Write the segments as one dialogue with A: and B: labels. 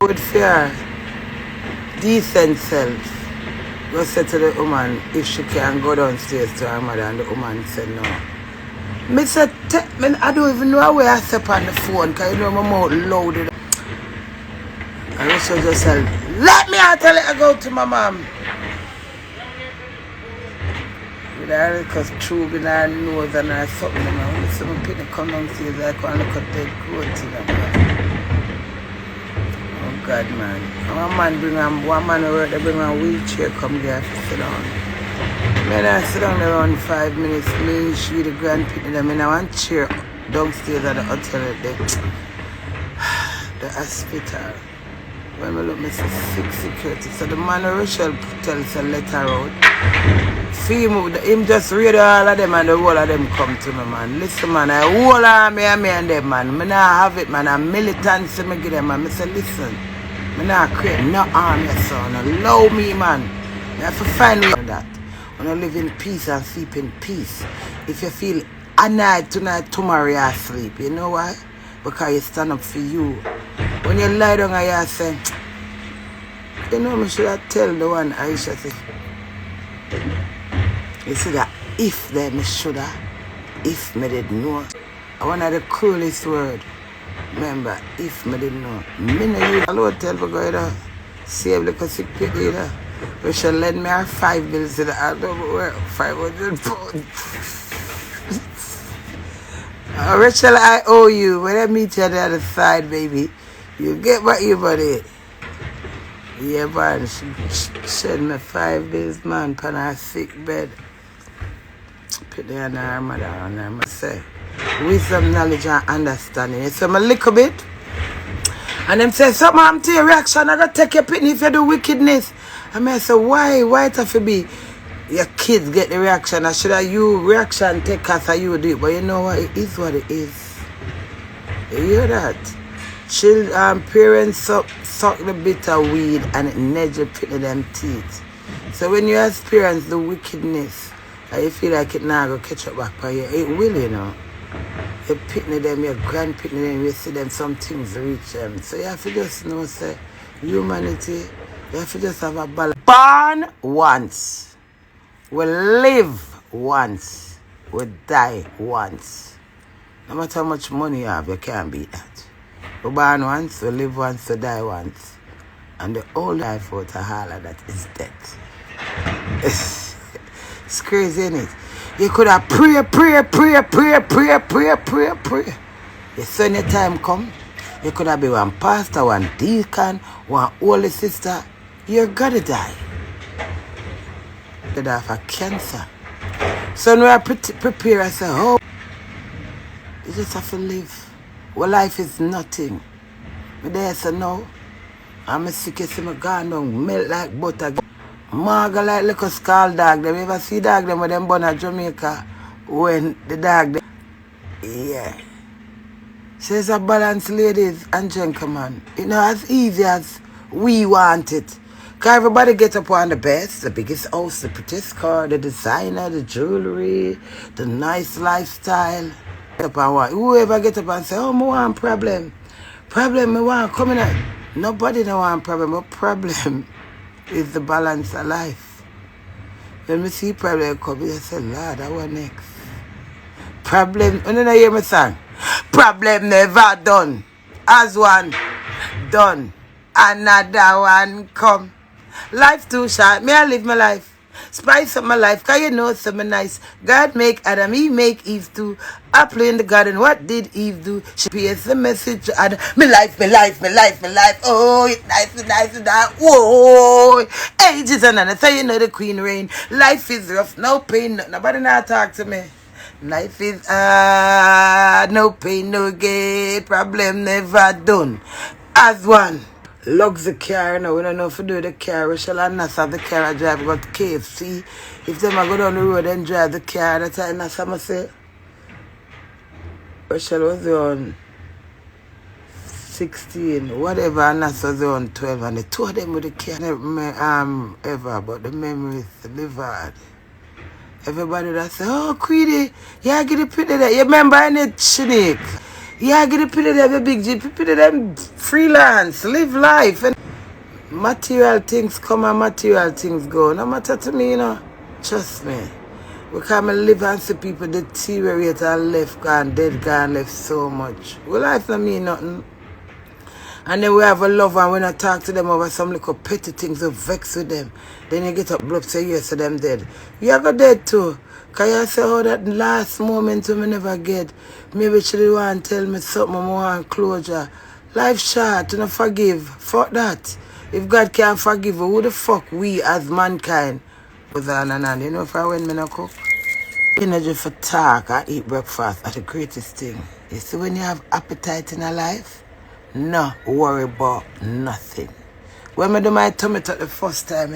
A: With fear, decent self. Go say to the woman if she can go downstairs to her mother, and the woman said no. Me said, I don't even know where I step on the phone because you know my mouth loaded. And Rachel just said, let me out and let her go to my mom. With her because tube in her nose and her something. And when someone pick the come downstairs, I can't look at the coat to them. Oh God, man. One man bring they bring a wheelchair, come there to sit down. When I sit down around 5 minutes, me, she, the grandparents, them in one chair downstairs at the hotel, the hospital. When I look, I see 6 security. So the man Rachel tells a letter out. Him just read all of them and the whole of them come to me, man. Listen, man, I whole army and me and them, man. I not have it, man. I'm militancy, I give them, man. I say, listen, I not create no army, son. Allow me, man. I have to find me on that. When I live in peace and sleep in peace. If you feel a night, tonight, tomorrow you sleep. You know why? Because you stand up for you. When you lie down and you say, you know, me should have tell the one Aisha say. You see that if they me should have, if me didn't know. One of the cruelest words. Remember, if me didn't know. Me no use a low tell for go there. Save like a sick people either. We shall lend me our 5 bills in the I don't work 500 pounds. Rachel, I owe you. When I meet you on the other side, baby, you get what you body. Yeah, man, she sent me 5 bills, man, on her sick bed. Put it on her mother, and I must say, wisdom, knowledge, and understanding. You say, a little bit. And them say, something I'm to your reaction, I gotta take your pitney if you do wickedness. And I say, why it have to be your kids get the reaction? I should have you reaction take us or you do it. But you know what? It is what it is. You hear that? Children, parents suck the bitter weed and it never pit in them teeth. So when you experience the wickedness, and you feel like it now go catch up back by you, it will, you know. You pitney them, your grandpitney them, you see them, some things reach them. So you have to just know, say, humanity, you have to just have a balance. Born once. We live once. We die once. No matter how much money you have, you can't beat that. We born once, we live once, we die once. And the only life out of all of that is death. It's crazy, isn't it? You could have pray. You see when your time come, you could have been one pastor, one deacon, one holy sister. You're gonna die. You die for cancer. So when I prepare, I say, oh, you just have to live. Well, life is nothing. But there I say, no. I'm sick, you see me gone down, melt like butter. Marga like little skull dog. Them ever see dog them when them born at Jamaica? When the dog them. Yeah. She's a balance, ladies and gentlemen. You know, as easy as we want it. Because everybody get up on the best, the biggest house, the prettiest car, the designer, the jewelry, the nice lifestyle. Whoever get up and say, oh, I want problem. Problem, I want coming out. Nobody don't want problem, but problem is the balance of life. When we see problem come, I say, Lord, I want next. Problem, when you hear me song, problem never done. As one done, another one come. Life too short, may I live my life. Spice up my life, cause you know something nice. God make Adam, he make Eve too. Apple in the garden, what did Eve do? She pays the message to Adam. My life. Oh, it's nice, that. Whoa, ages and another. So you know the queen reign. Life is rough, no pain, nobody not talk to me. Life is no pain, no gain. Problem never done. As one. Logs the car, now we don't know if we do the car. We shall not have the car I drive, got KFC. If them I go down the road and drive the car, that's how Nasa must say. Rachel was on 16, whatever, and Nasa was on 12, and the two of them with the car ever, but the memories delivered. Everybody that say, oh, Queenie, yeah, get the pretty there. You remember in it, Shanique? Yeah, get the pity them, the big G, pity them freelance, live life. And material things come and material things go. No matter to me, Trust me. Because I live and see people deteriorate and left, gone, dead, gone, left so much. Well, life don't mean nothing. And then we have a lover and when I talk to them over some little petty things, we vex with them. Then you get up, bluff, say yes, so them dead. You are dead too. Because you say, oh, that last moment we never get. Maybe she didn't want to tell me something, I want closure. Life short, you forgive. Fuck that. If God can't forgive, who the fuck we as mankind? You know, if I when me no cook, energy for talk, I eat breakfast are the greatest thing. You see, when you have appetite in a life, no worry about nothing. When I do my tummy tuck the first time,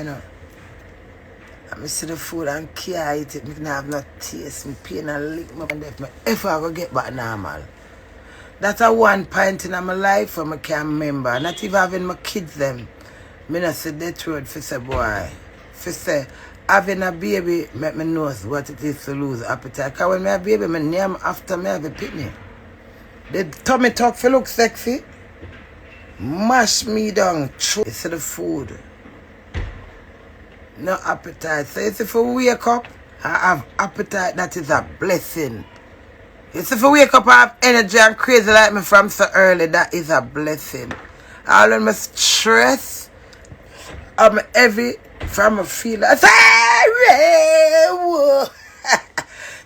A: I see the food and can't eat it, I don't have no taste, me pain and lick my death. If I go get back normal. That's a one point in my life where I can't remember. Not even having my kids them. I not say that word for say boy. For say having a baby make me know what it is to lose appetite. Because when I have a baby, my name after me have a pitney. The tummy tuck for look sexy. Mash me down. You see the food. No appetite. So if I wake up, I have appetite, that is a blessing. If I wake up, I have energy and crazy like me from so early, that is a blessing. All of my stress, I'm heavy from a feel. I say,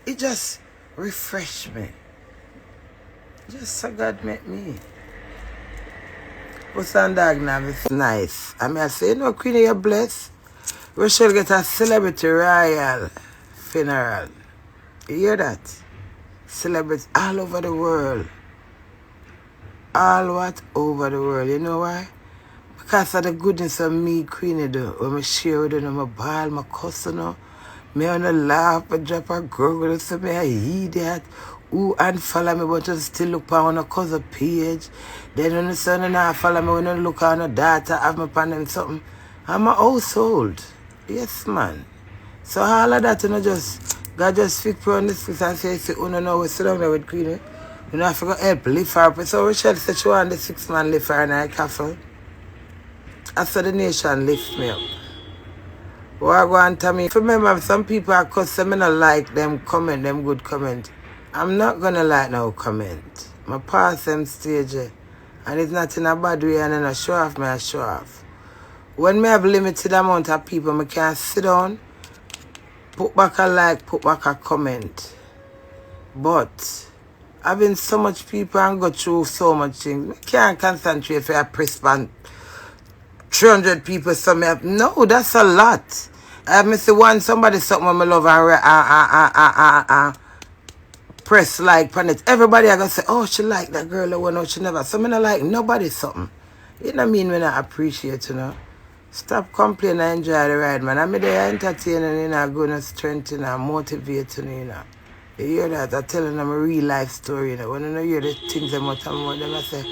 A: it just refresh me. Just so God make me. What's on dog now? It's nice. I say, Queenie, you're blessed. We should get a celebrity royal funeral. You hear that? Celebrities all over the world. All what? Over the world. You know why? Because of the goodness of me, Queenie, do. When I share with them, I ball, my cousin, me on the laugh, I drop a gurgle, so me I idiot. Who unfollow me, but just still look on a cousin page. Then when the son and I follow me, when I look on a data, have me upon them something. I'm a household. Yes, man. So all of that, God just fix on this fix and say, no, we sit down there with Queenie. You know, I forgot help, lift her up. So Rochelle said she want the 6 man lift her and I castle. I saw the nation lift me up. What I go and tell me, if you remember, some people are cussing, I don't like them comment, them good comment. I'm not going to like no comment. I pass them stage, and it's not in a bad way, and then I show off, I show off. When I have limited amount of people, I can sit down, put back a like, put back a comment. But having so much people and go through so much things, I can't concentrate if I press button 300 people. No, that's a lot. I miss somebody something I love and press like on it. Everybody I gonna say, oh, she like that girl or no, she never. So I don't like nobody something. You know what I mean when I appreciate, Stop complaining and enjoy the ride, man. I'm there entertaining, going to strengthen and motivating, You hear that? I'm telling them a real life story, When I hear the things about them, I say,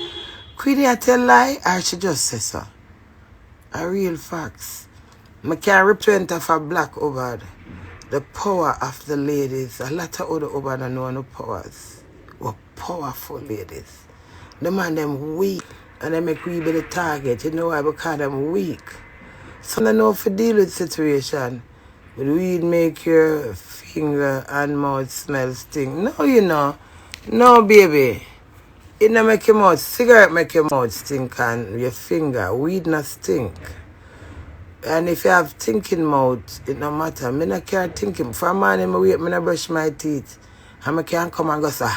A: Queenie, I tell lie, or she just say so. A real facts. I can represent of a black over the power of the ladies. A lot of other over don't know no powers. Were powerful ladies. The man them weak. And they make we be the target. You know why? Because them weak. So they know if you deal with situation. But weed make your finger and mouth smell stink. No, No, baby. It not make your mouth. Cigarette make your mouth stink and your finger. Weed not stink. And if you have thinking mouth, it no matter. Me not care thinking. For a man in my wait, me not brush my teeth. And I can't come and go say,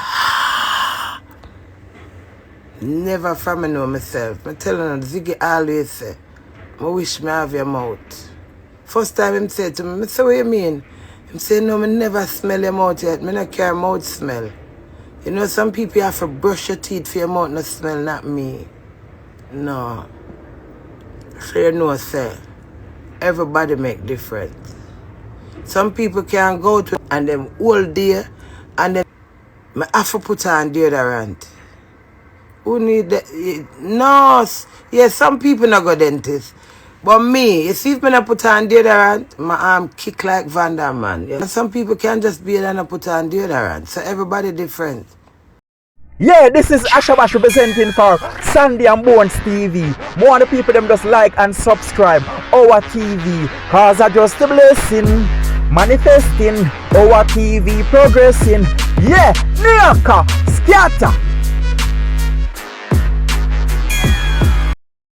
A: never from me know myself. I tell you, Ziggy always say, I wish me have your mouth. First time him say to me, I say, what you mean? Him say, no, me never smell your mouth yet. Me not care mouth smell. You know, some people have to brush your teeth for your mouth not smell, not me. No. So you know, say, everybody make different. Some people can go to and them all day and then I have to put on deodorant. Who need that? No. Yeah, some people not go dentist. But me, you see if me not put on deodorant, my arm kick like Van Damme, man. Yeah. Some people can just be there and put on deodorant. So everybody different.
B: Yeah, this is Ashabash representing for Sandy and Bonez TV. More of the people them just like and subscribe our TV. Cause I just a blessing. Manifesting our TV progressing. Yeah, Nyaka, scatter.